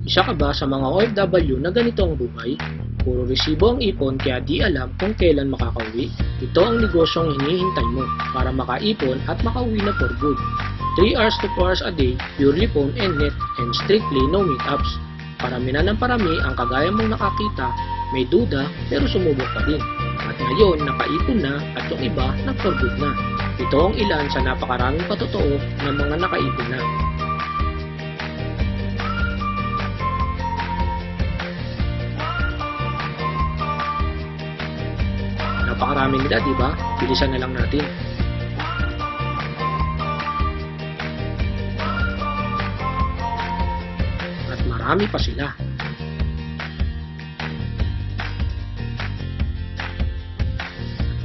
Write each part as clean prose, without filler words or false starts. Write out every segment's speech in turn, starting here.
Isa ka ba sa mga OFW na ganito ang buhay? Puro resibo ang ipon kaya di alam kung kailan makakauwi. Ito ang negosyong hinihintay mo para makaipon at makauwi na for good. 3 hours to 4 hours a day, purely phone and net, and strictly no meetups. Parami na ng parami ang kagaya mong nakakita, may duda pero sumubok pa din. At ngayon nakaipon na at yung iba nag for good na. Ito ang ilan sa napakaraming patotoo ng mga nakaipon na. Napakarami nila, di ba? Bilisan na lang natin. At marami pa sila.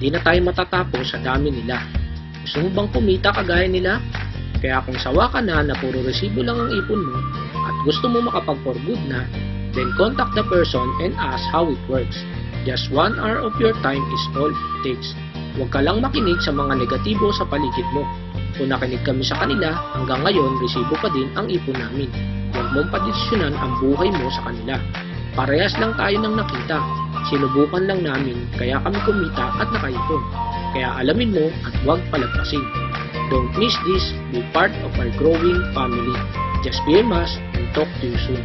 Di na tayo matatapos sa dami nila. Gusto mo bang kumita kagaya nila? Kaya kung sawa ka na puro resibo lang ang ipon mo at gusto mo makapag for good na, then contact the person and ask how it works. Just 1 hour of your time is all it takes. Huwag ka lang makinig sa mga negatibo sa paligid mo. Kung nakinig kami sa kanila, hanggang ngayon resibo pa din ang ipon namin. Huwag mong padesisyonan ang buhay mo sa kanila. Parehas lang tayo ng nakita. Sinubukan lang namin kaya kami kumita at nakaipon. Kaya alamin mo at huwag palagpasin. Don't miss this. Be part of our growing family. Just be a must and talk to you soon.